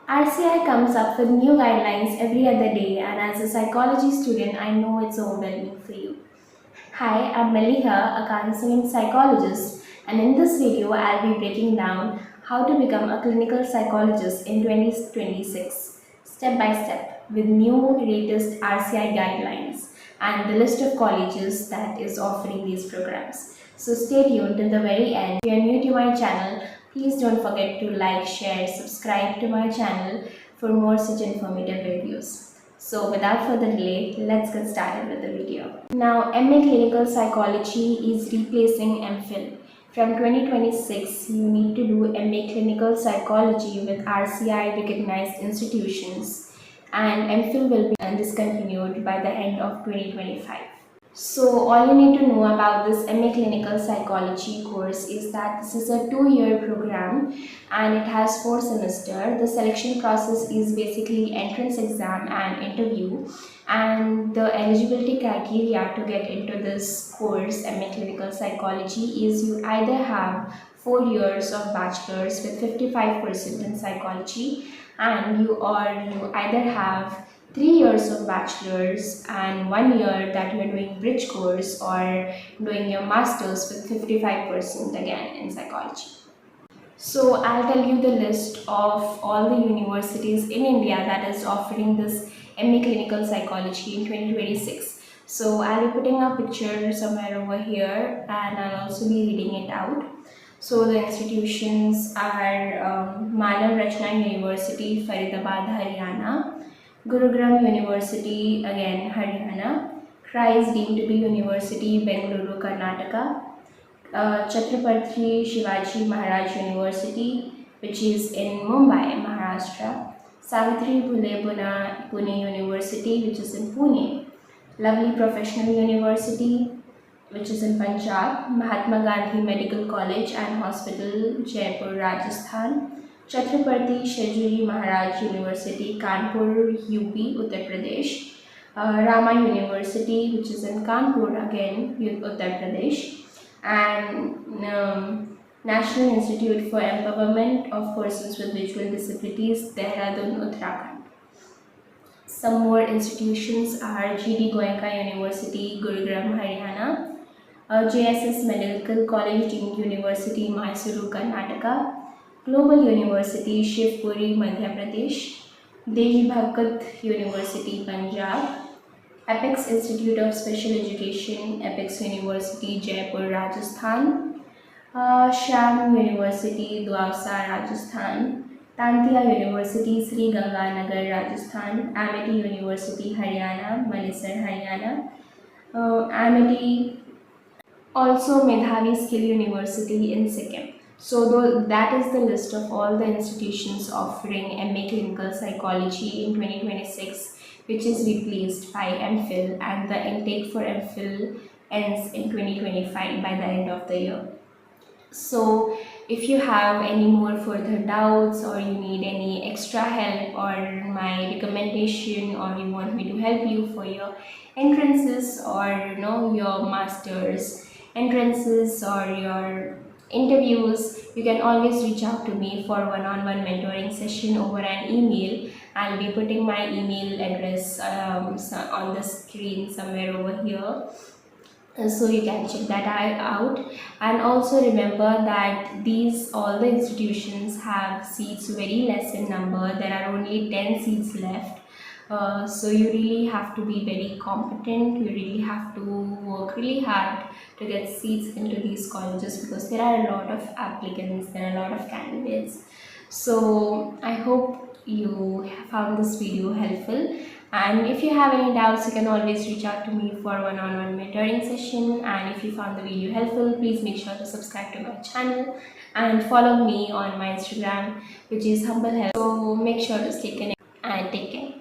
RCI comes up with new guidelines every other day, and as a psychology student, I know it's overwhelming for you. Hi, I'm Meliha, a counseling psychologist, and in this video, I'll be breaking down how to become a clinical psychologist in 2026, step by step, with new latest RCI guidelines and the list of colleges that is offering these programs. So stay tuned till the very end. If you're new to my channel, please don't forget to like, share, subscribe to my channel for more such informative videos. So without further delay, let's get started with the video. Now, MA Clinical Psychology is replacing M.Phil. From 2026, you need to do MA Clinical Psychology with RCI-recognized institutions, and M.Phil will be discontinued by the end of 2025. So all you need to know about this MA Clinical Psychology course is that this is a 2-year program and it has 4 semesters. The selection process is basically entrance exam and interview, and the eligibility criteria to get into this course MA Clinical Psychology is you either have 4 years of bachelor's with 55% in psychology, and you either have 3 years of bachelor's and 1 year that you are doing bridge course or doing your master's with 55% again in psychology. So I'll tell you the list of all the universities in India that is offering this MA Clinical Psychology in 2026. So I'll be putting a picture somewhere over here and I'll also be reading it out. So the institutions are Manav Rachna University, Faridabad, Haryana, Gurugram University, again Haryana, Christ deemed to be University, Bengaluru, Karnataka, Chhatrapati Shivaji Maharaj University, which is in Mumbai, Maharashtra, Savitri Phule Pune University, which is in Pune, Lovely Professional University, which is in Punjab, Mahatma Gandhi Medical College and Hospital, Jaipur, Rajasthan, Chhatrapati Shivaji Maharaj University, Kanpur, UP, Uttar Pradesh, Rama University, which is in Kanpur, again, Uttar Pradesh, and National Institute for Empowerment of Persons with Visual Disabilities, Dehradun, Uttarakhand. Some more institutions are G.D. Goenka University, Gurugram, Haryana, JSS Medical College deemed University, Mysuru, Karnataka, Global University, Shivpuri, Madhya Pradesh, Devi Bhagat University, Punjab, Apex Institute of Special Education, Apex University, Jaipur, Rajasthan, Sham University, Duavsa, Rajasthan, Tantia University, Sri Ganganagar, Rajasthan, Amity University, Haryana, Manesar, Haryana, Amity, also Medhavi Skill University in Sikkim. So that is the list of all the institutions offering MA Clinical Psychology in 2026, which is replaced by M.Phil, and the intake for M.Phil ends in 2025 by the end of the year. So if you have any more further doubts or you need any extra help or my recommendation, or you want me to help you for your entrances or your master's entrances or your interviews, you can always reach out to me for one-on-one mentoring session over an email. I'll be putting my email address on the screen somewhere over here, so you can check that out. And also remember that all the institutions have seats very less in number. There are only 10 seats left. So you really have to be very competent, you really have to work really hard to get seats into these colleges, because there are a lot of applicants, there are a lot of candidates. So I hope you found this video helpful, and if you have any doubts, you can always reach out to me for one-on-one mentoring session. And if you found the video helpful, please make sure to subscribe to my channel and follow me on my Instagram, which is Humble Health. So make sure to stay connected and take care.